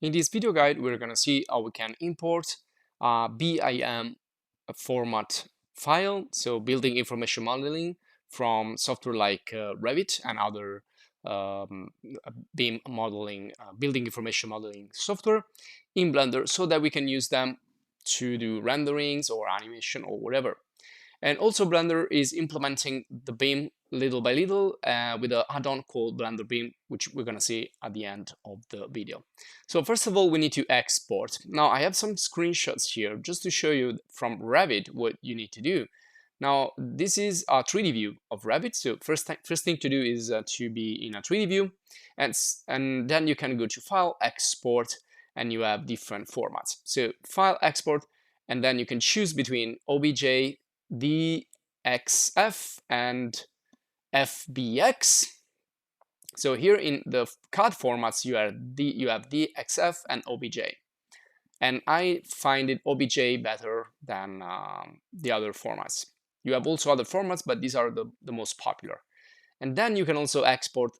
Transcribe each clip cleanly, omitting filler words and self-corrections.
In this video guide, we're going to see how we can import a BIM format file, so building information modeling from software like Revit and other BIM modeling, building information modeling software in Blender, so that we can use them to do renderings or animation or whatever. And also Blender is implementing the BIM little by little with an add-on called Blender BIM, which we're going to see at the end of the video. So first of all, we need to export. Now I have some screenshots here just to show you from Revit what you need to do. Now this is a 3D view of Revit. So first thing to do is to be in a 3D view, and then you can go to File, Export, and you have different formats. So File, Export, and then you can choose between OBJ, DXF and FBX. So here in the CAD formats, you have DXF and OBJ. And I find it OBJ better than the other formats. You have also other formats, but these are the most popular. And then you can also export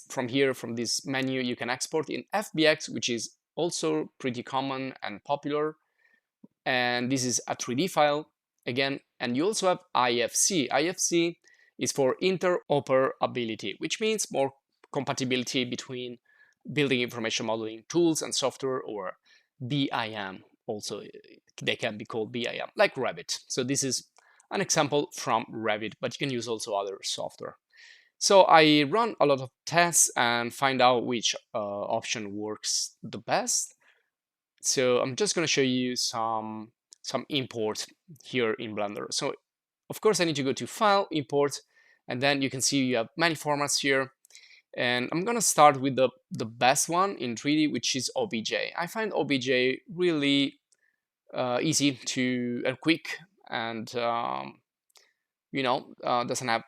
from here, from this menu, you can export in FBX, which is also pretty common and popular. And this is a 3D file again. And you also have IFC. IFC is for interoperability, which means more compatibility between building information modeling tools and software, or BIM. Also, they can be called BIM, like Revit. So this is an example from Revit, but you can use also other software. So I run a lot of tests and find out which option works the best. So I'm just going to show you some import here in Blender. So of course I need to go to File, Import, and then you can see you have many formats here. And I'm going to start with the best one in 3D, which is OBJ. I find OBJ really easy to and quick, and doesn't have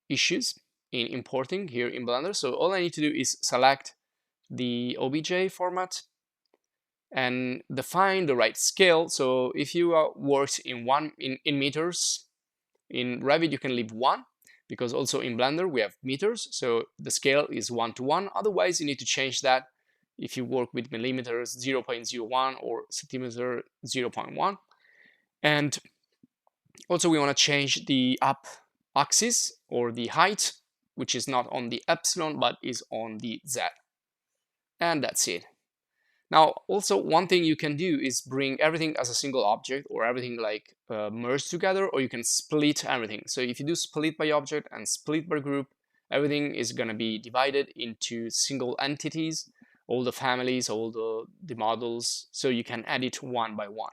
issues in importing here in Blender. So all I need to do is select the OBJ format and define the right scale. So if you worked in meters, in Revit you can leave 1, because also in Blender we have meters, so the scale is 1:1. Otherwise you need to change that. If you work with millimeters, 0.01, or centimeter, 0.1. And also we want to change the up axis, or the height, which is not on the epsilon but is on the Z. And that's it. Now, also one thing you can do is bring everything as a single object, or everything like merged together, or you can split everything. So if you do split by object and split by group, everything is going to be divided into single entities, all the families, all the models, so you can edit one by one.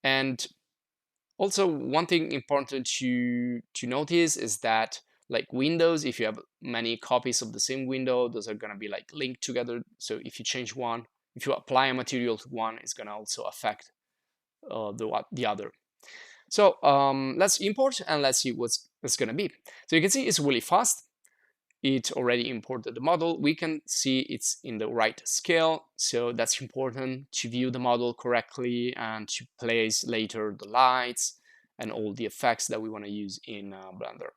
And also one thing important to notice is that, like windows, if you have many copies of the same window, those are going to be like linked together. So if you change one, if you apply a material to one, it's going to also affect the other. So let's import and let's see what's going to be. So you can see it's really fast. It already imported the model. We can see it's in the right scale. So that's important to view the model correctly and to place later the lights and all the effects that we want to use in Blender.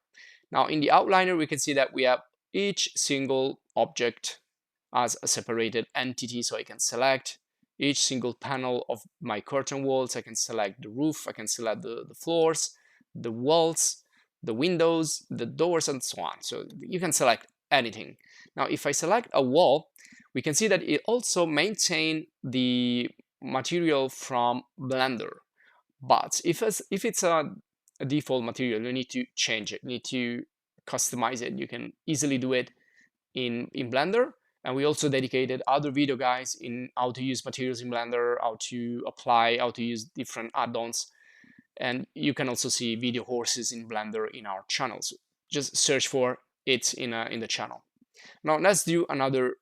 Now in the outliner, we can see that we have each single object as a separated entity. So I can select each single panel of my curtain walls. I can select the roof. I can select the floors, the walls, the windows, the doors, and so on. So you can select anything. Now, if I select a wall, we can see that it also maintains the material from Blender. But if it's a default material, you need to change it. You need to customize it. You can easily do it in Blender. And we also dedicated other video guides in how to use materials in Blender, how to apply, how to use different add-ons. And you can also see video courses in Blender in our channel. So just search for it in the channel. Now let's do another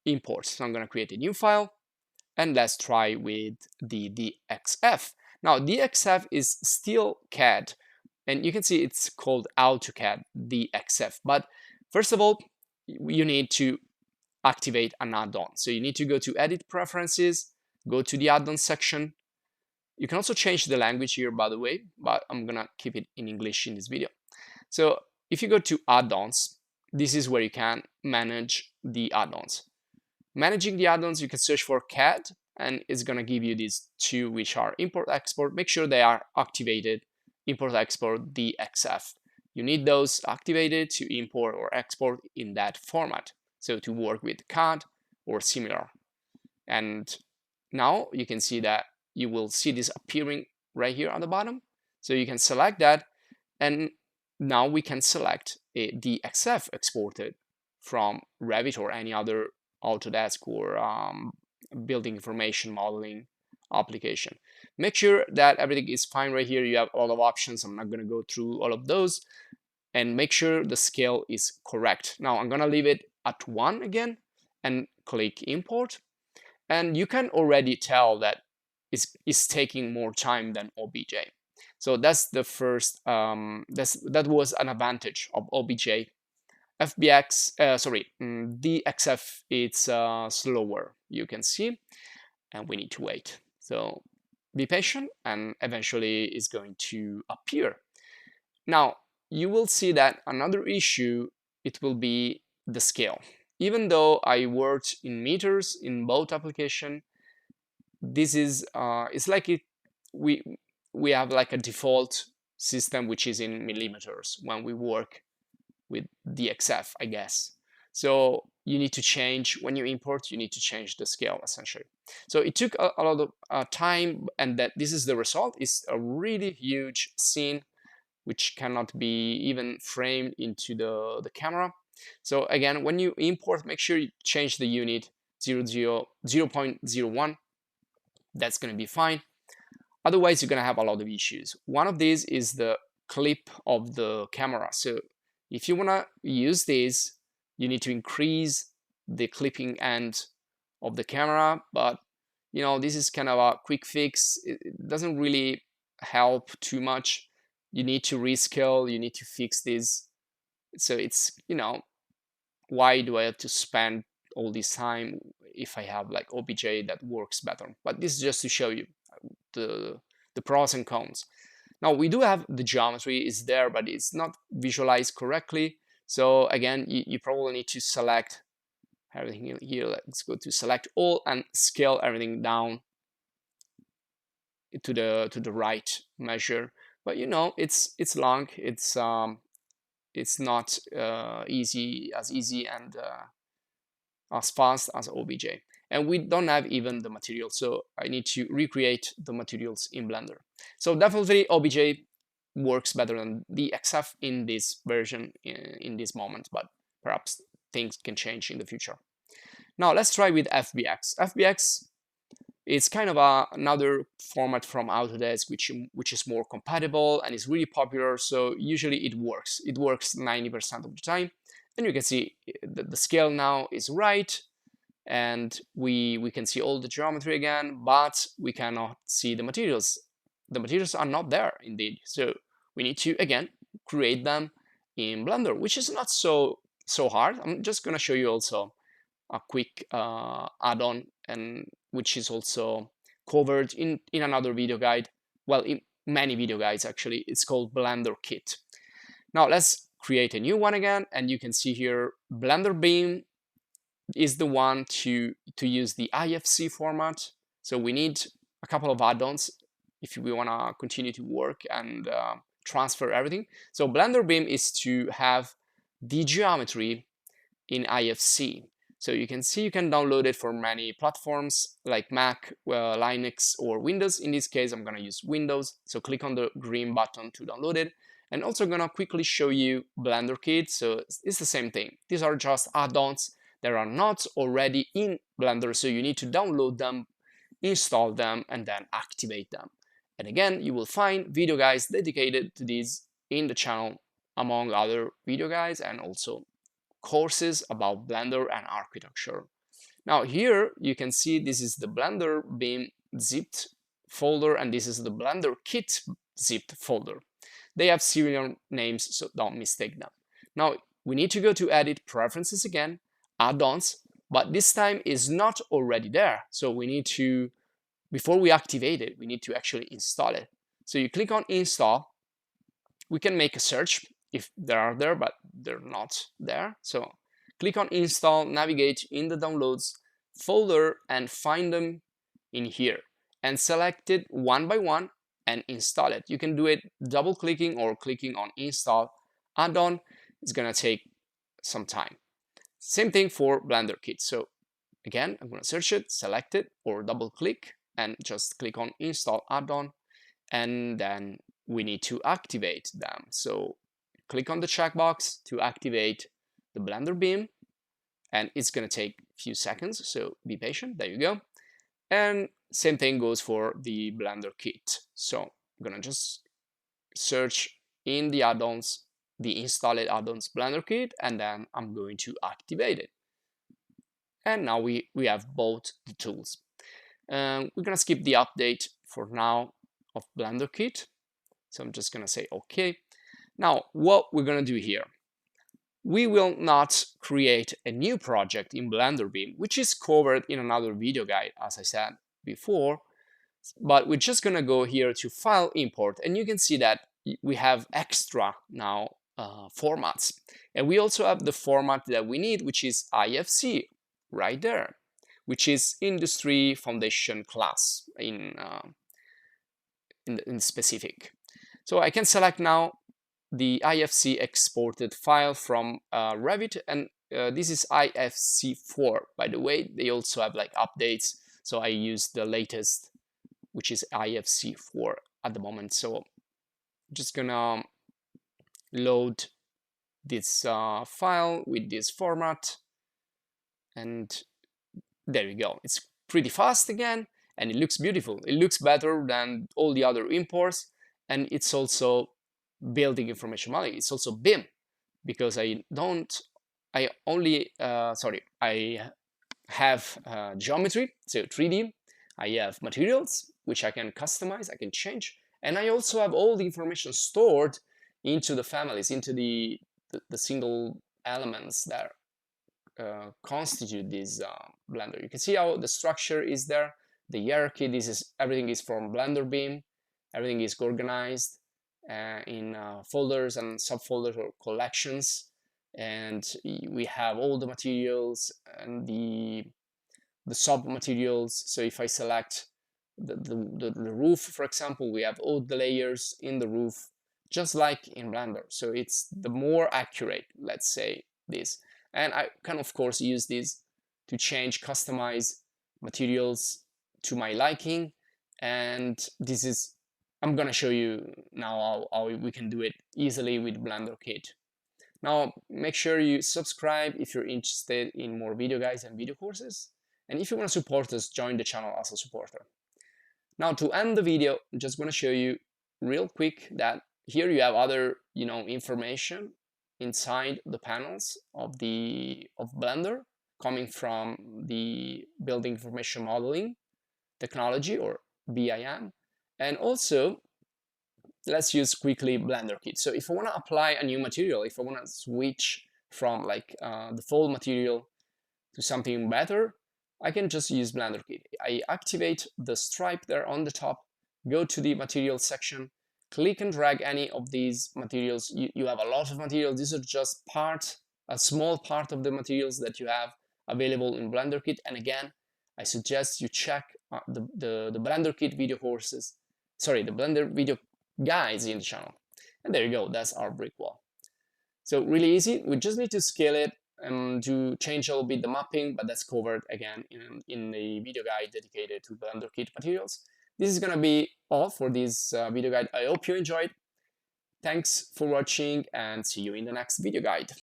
import. So I'm going to create a new file, and let's try with the DXF. Now DXF is still CAD, and you can see it's called AutoCAD DXF. But first of all, you need to activate an add-on. So you need to go to Edit Preferences, go to the add-on section. You can also change the language here, by the way, but I'm gonna keep it in English in this video. So if you go to add-ons, this is where you can manage the add-ons. Managing the add-ons, you can search for CAD, and it's going to give you these two, which are import export. Make sure they are activated. Import export DXF. You need those activated to import or export in that format, so to work with CAD or similar. And now you can see that you will see this appearing right here on the bottom. So you can select that, and now we can select a DXF exported from Revit or any other Autodesk or building information modeling application. Make sure that everything is fine right here. You have a lot of options. I'm not going to go through all of those. And make sure the scale is correct. Now I'm going to leave it at 1 again and click import. And you can already tell that it's taking more time than OBJ. So that's the first, that was an advantage of OBJ. FBX, DXF, it's slower, you can see, and we need to wait. So be patient, and eventually it's going to appear. Now, you will see that another issue, it will be the scale. Even though I worked in meters in both application, this is it's like we have like a default system which is in millimeters when we work with DXF, I guess. So you need to change, when you import, you need to change the scale essentially. So it took a lot of time, and that this is the result. It's a really huge scene which cannot be even framed into the camera. So again, when you import, make sure you change the unit 0.01. That's going to be fine. Otherwise, you're going to have a lot of issues. One of these is the clip of the camera. So if you want to use this, you need to increase the clipping end of the camera. But you know, this is kind of a quick fix. It doesn't really help too much. You need to rescale, you need to fix this. So it's, you know, why do I have to spend all this time if I have like OBJ that works better? But this is just to show you the pros and cons. Now we do have the geometry is there, but it's not visualized correctly. So again, you probably need to select everything here. Let's go to select all and scale everything down to the right measure. But you know, it's long. It's not easy and as fast as OBJ. And we don't have even the material, so I need to recreate the materials in Blender. So definitely OBJ works better than DXF in this version, in this moment, but perhaps things can change in the future. Now let's try with FBX. FBX is kind of another format from Autodesk which is more compatible and is really popular, so usually it works. It works 90% of the time. And you can see the scale now is right, and we can see all the geometry again, but we cannot see the materials. The materials are not there indeed, so we need to again create them in Blender, which is not so hard. I'm just going to show you also a quick add-on, and which is also covered in another video guide, well, in many video guides actually. It's called Blender Kit. Now let's create a new one again, and you can see here Blender BIM is the one to use the IFC format. So we need a couple of add-ons if we want to continue to work and transfer everything. So Blender BIM is to have the geometry in IFC. So you can see you can download it for many platforms like Mac, Linux, or Windows. In this case, I'm going to use Windows. So click on the green button to download it. And also going to quickly show you Blender Kit. So it's the same thing. These are just add-ons that are not already in Blender. So you need to download them, install them, and then activate them. And again, you will find video guides dedicated to these in the channel, among other video guides, and also courses about Blender and architecture. Now here you can see this is the Blender BIM zipped folder, and this is the Blender Kit zipped folder. They have serial names, so don't mistake them. Now we need to go to Edit, Preferences again, Add-ons, but this time is not already there. So we need to, before we activate it, we need to actually install it. So you click on Install. We can make a search if they are there, but they're not there. So click on Install, navigate in the downloads, folder and find them in here and select it one by one and install it. You can do it double clicking or clicking on install add-on. It's gonna take some time. Same thing for Blender Kit. So again, I'm gonna search it, select it, or double click and just click on install add-on, and then we need to activate them. So click on the checkbox to activate the Blender BIM, and it's gonna take a few seconds, so be patient. There you go. And same thing goes for the Blender Kit. So I'm gonna just search in the add-ons, the installed add-ons Blender Kit, and then I'm going to activate it. And now we have both the tools. We're gonna skip the update for now of Blender Kit. So I'm just gonna say okay. Now what we're gonna do here, we will not create a new project in Blender BIM, which is covered in another video guide, as I said before, but we're just gonna go here to File Import, and you can see that we have extra now formats. And we also have the format that we need, which is IFC, right there, which is Industry Foundation Class in specific. So I can select now the IFC exported file from Revit, and this is IFC 4. By the way, they also have like updates, so I use the latest, which is IFC 4 at the moment. So I'm just gonna load this file with this format, and there we go. It's pretty fast again, and it looks beautiful. It looks better than all the other imports, and it's also building information modeling. It's also BIM, because I have geometry, so 3D. I have materials, which I can customize, I can change, and I also have all the information stored into the families, into the single elements that constitute this Blender. You can see how the structure is there, the hierarchy. Everything is from Blender BIM. Everything is organized in folders and subfolders or collections, and we have all the materials and the sub materials. So if I select the roof, for example, we have all the layers in the roof, just like in Blender. So it's the more accurate, let's say this. And I can of course use this to change, customize materials to my liking. And this is, I'm gonna show you now how we can do it easily with Blender Kit. Now make sure you subscribe if you're interested in more video guides and video courses. And if you want to support us, join the channel as a supporter. Now to end the video, I'm just gonna show you real quick that here you have other information inside the panels of Blender, coming from the building information modeling technology, or BIM. And also, let's use quickly Blender Kit. So if I want to apply a new material, if I want to switch from like the default material to something better, I can just use Blender Kit. I activate the stripe there on the top, go to the material section, click and drag any of these materials. You have a lot of materials. These are just a small part of the materials that you have available in Blender Kit. And again, I suggest you check the Blender Kit video courses, sorry, the Blender video guides in the channel. And there you go, that's our brick wall. So really easy. We just need to scale it and to change a little bit the mapping, but that's covered again in the video guide dedicated to Blender Kit materials. This is gonna be all for this video guide. I hope you enjoyed. Thanks for watching, and see you in the next video guide.